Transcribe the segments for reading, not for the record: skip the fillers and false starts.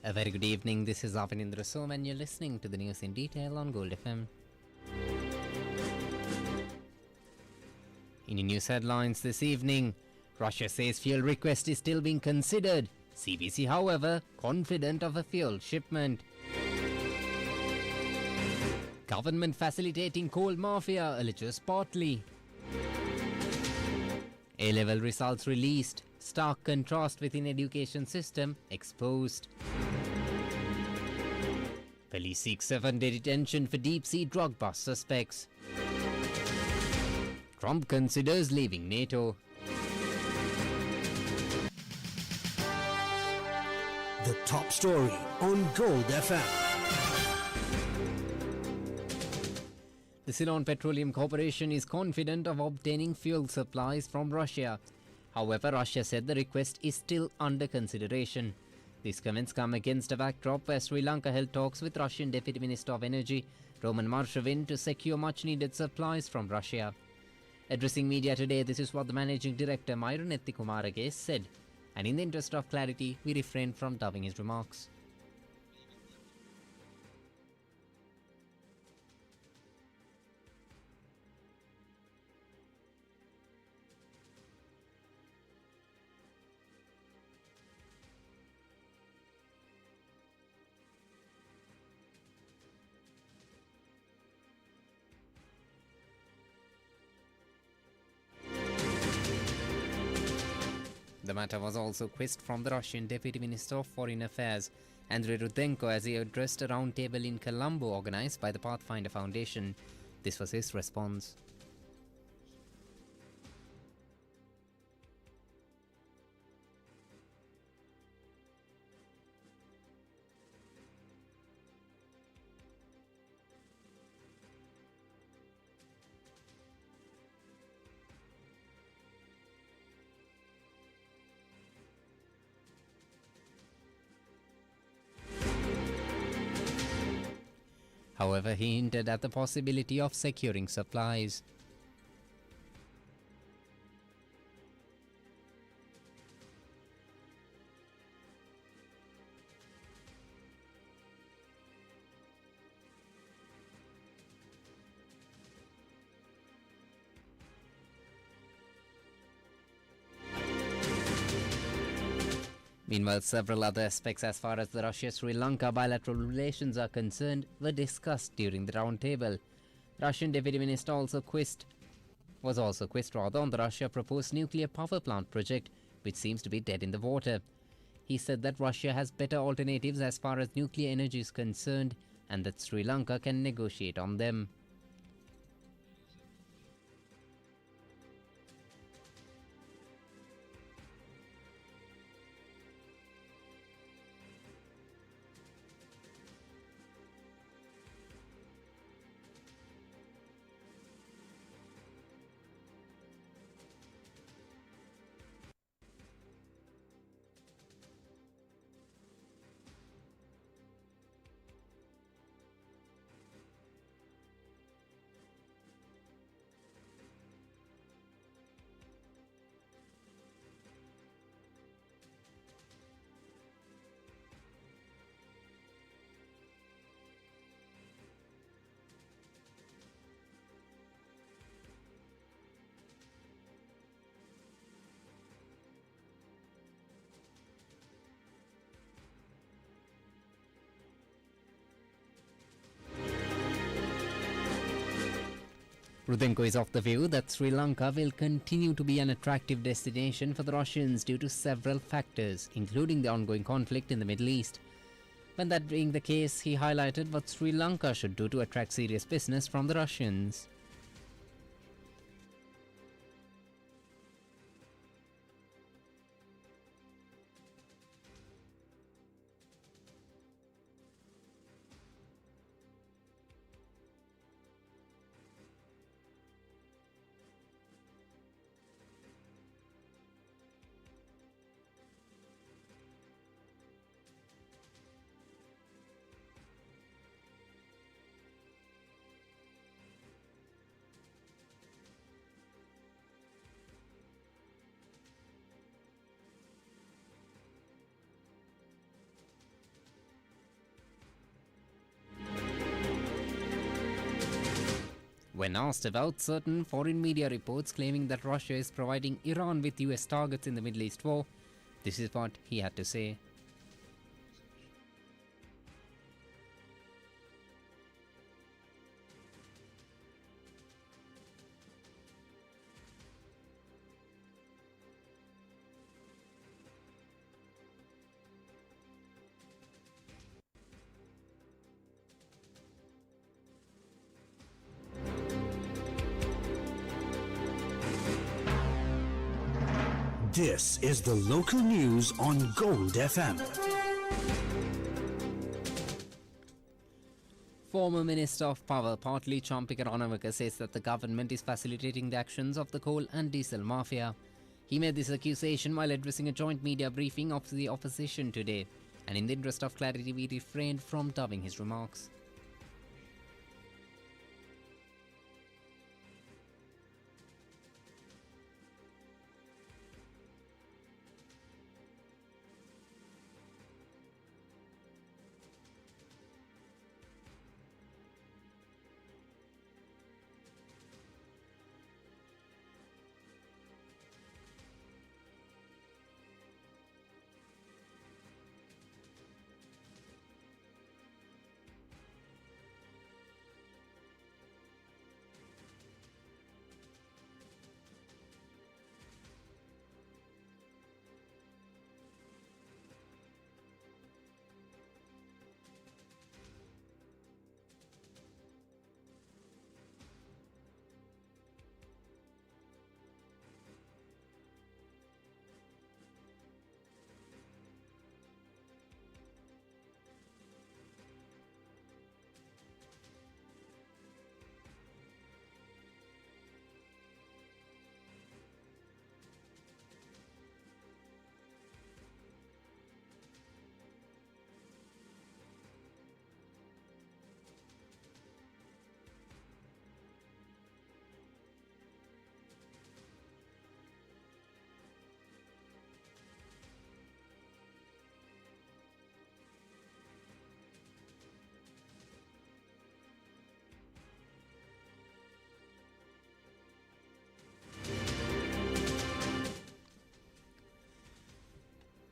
A very good evening. This is Avinindra Som, and you're listening to the news in detail on Gold FM. In the news headlines this evening, Russia says fuel request is still being considered. CBC, however, confident of a fuel shipment. Government facilitating coal mafia, alleges partly. A-level results released. Stark contrast within education system exposed. Police seek 7-day detention for deep-sea drug bust suspects. Trump considers leaving NATO. The top story on Gold FM. The Ceylon Petroleum Corporation is confident of obtaining fuel supplies from Russia. However, Russia said the request is still under consideration. These comments come against a backdrop where Sri Lanka held talks with Russian Deputy Minister of Energy, Roman Marshavin, to secure much-needed supplies from Russia. Addressing media today, this is what the Managing Director, Myron Kumarage, said. And in the interest of clarity, we refrain from dubbing his remarks. The matter was also quizzed from the Russian Deputy Minister of Foreign Affairs, Andrei Rudenko, as he addressed a roundtable in Colombo organized by the Pathfinder Foundation. This was his response. However, he hinted at the possibility of securing supplies. Meanwhile, several other aspects as far as the Russia-Sri Lanka bilateral relations are concerned were discussed during the roundtable. The Russian Deputy Minister was also quizzed on the Russia proposed nuclear power plant project, which seems to be dead in the water. He said that Russia has better alternatives as far as nuclear energy is concerned and that Sri Lanka can negotiate on them. Rudenko is of the view that Sri Lanka will continue to be an attractive destination for the Russians due to several factors, including the ongoing conflict in the Middle East. When that being the case, he highlighted what Sri Lanka should do to attract serious business from the Russians. When asked about certain foreign media reports claiming that Russia is providing Iran with US targets in the Middle East war, this is what he had to say. This is the local news on Gold FM. Former Minister of Power Partly Champika Ranawaka says that the government is facilitating the actions of the coal and diesel mafia. He made this accusation while addressing a joint media briefing of the opposition today, and in the interest of clarity we refrained from dubbing his remarks.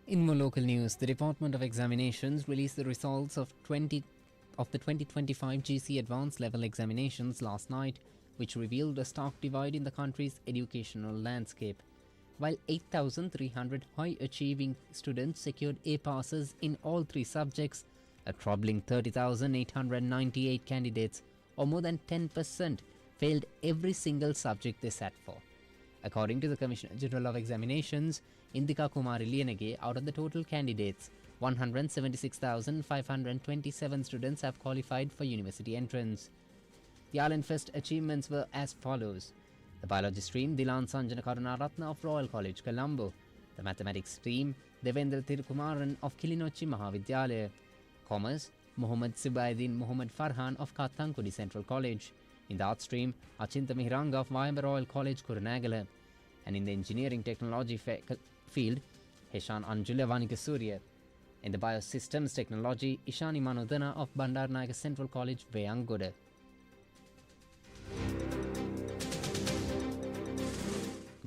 In more local news, the Department of Examinations released the results of the 2025 GC Advanced Level Examinations last night, which revealed a stark divide in the country's educational landscape. While 8,300 high-achieving students secured A passes in all three subjects, a troubling 30,898 candidates, or more than 10%, failed every single subject they sat for. According to the Commissioner General of Examinations, Indika Kumari Liyanage, out of the total candidates, 176,527 students have qualified for university entrance. The Island Fest achievements were as follows. The Biology stream, Dilan Sanjana Karunaratna of Royal College, Colombo. The Mathematics stream, Devendra Tirukumaran of Kilinochi Mahavidyalaya. Commerce, Muhammad Subaidin Muhammad Farhan of Kathankudi Central College. In the Art stream, Achinta Mihranga of Vayamba Royal College, Kurunagala. And in the Engineering Technology field, Heshan Anjula Vanikasuriya. In the Biosystems Technology, Ishani Manodana of Bandaranaike Central College, Veyangoda.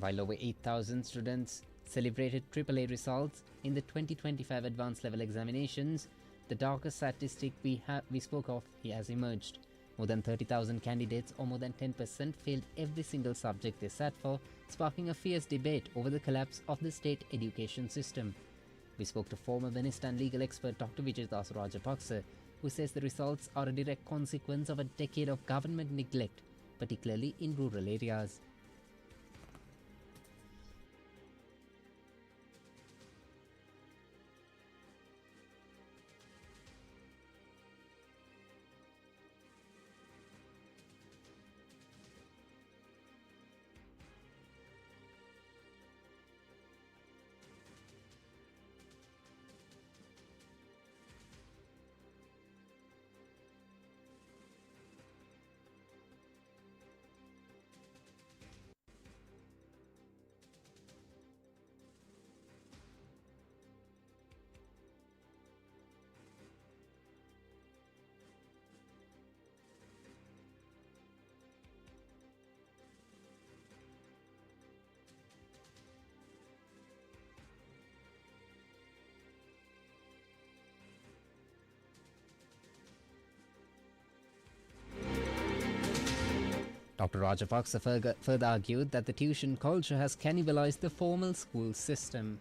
While over 8,000 students celebrated AAA results in the 2025 Advanced Level Examinations, the darkest statistic we spoke of has emerged. More than 30,000 candidates, or more than 10%, failed every single subject they sat for, sparking a fierce debate over the collapse of the state education system. We spoke to former Minister and legal expert Dr. Vijaydas Rajapaksa, who says the results are a direct consequence of a decade of government neglect, particularly in rural areas. Dr. Rajapaksa further argued that the tuition culture has cannibalized the formal school system.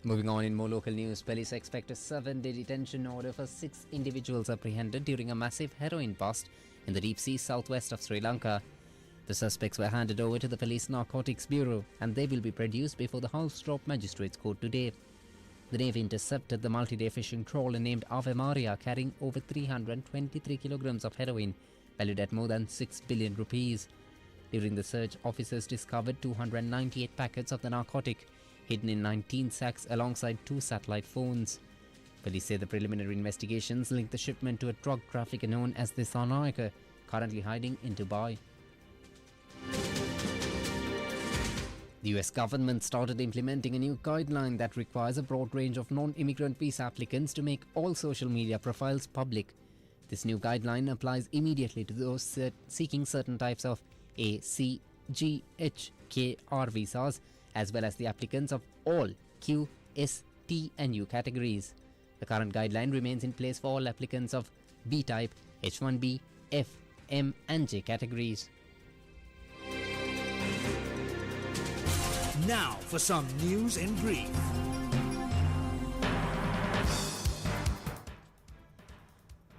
Moving on in more local news, police expect a 7-day detention order for 6 individuals apprehended during a massive heroin bust in the deep sea southwest of Sri Lanka. The suspects were handed over to the Police Narcotics Bureau and they will be produced before the Hulstrop Magistrates Court today. The Navy intercepted the multi-day fishing trawler named Ave Maria carrying over 323 kilograms of heroin, valued at more than 6 billion rupees. During the search, officers discovered 298 packets of the narcotic, hidden in 19 sacks alongside 2 satellite phones. Police say the preliminary investigations link the shipment to a drug trafficker known as the Sarnayaka, currently hiding in Dubai. The US government started implementing a new guideline that requires a broad range of non-immigrant visa applicants to make all social media profiles public. This new guideline applies immediately to those seeking certain types of A, C, G, H, K, R visas, as well as the applicants of all Q, S, T and U categories. The current guideline remains in place for all applicants of B-type, H-1B, F, M and J categories. Now for some news in brief.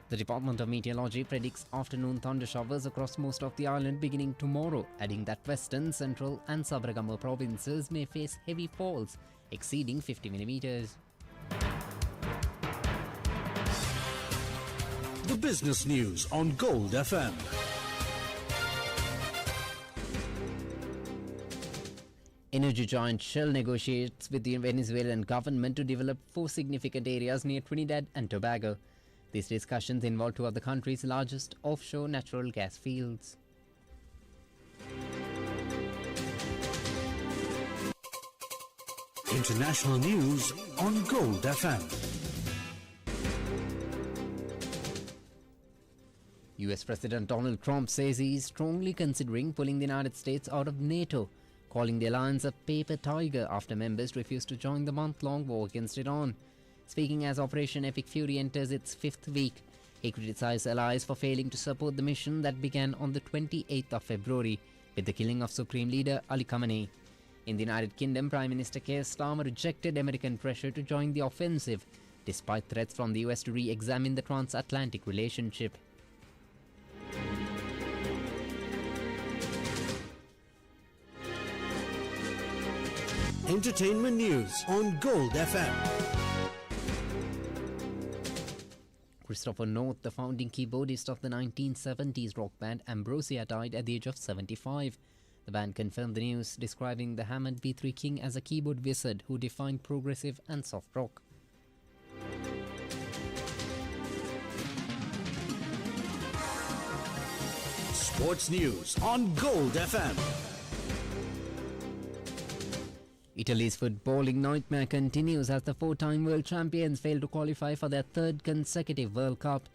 The Department of Meteorology predicts afternoon thunder showers across most of the island beginning tomorrow, adding that western, central and Sabaragama provinces may face heavy falls exceeding 50 millimeters. The business news on Gold FM. Energy giant Shell negotiates with the Venezuelan government to develop 4 significant areas near Trinidad and Tobago. These discussions involve 2 of the country's largest offshore natural gas fields. International news on Gold FM. US President Donald Trump says he is strongly considering pulling the United States out of NATO, calling the alliance a paper tiger after members refused to join the month-long war against Iran. Speaking as Operation Epic Fury enters its 5th week, he criticized allies for failing to support the mission that began on the 28th of February with the killing of Supreme Leader Ali Khamenei. In the United Kingdom, Prime Minister Keir Starmer rejected American pressure to join the offensive, despite threats from the US to re-examine the transatlantic relationship. Entertainment news on Gold FM. Christopher North, the founding keyboardist of the 1970s rock band Ambrosia, died at the age of 75. The band confirmed the news, describing the Hammond B3 King as a keyboard wizard who defined progressive and soft rock. Sports news on Gold FM. Italy's footballing nightmare continues as the 4-time world champions fail to qualify for their 3rd consecutive World Cup.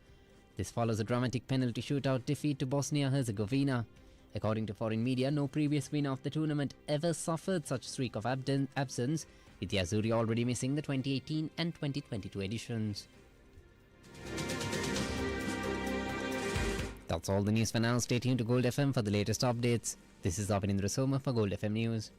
This follows a dramatic penalty shootout defeat to Bosnia-Herzegovina. According to foreign media, no previous winner of the tournament ever suffered such streak of absence, with the Azzurri already missing the 2018 and 2022 editions. That's all the news for now. Stay tuned to Gold FM for the latest updates. This is Abhinindra Soma for Gold FM News.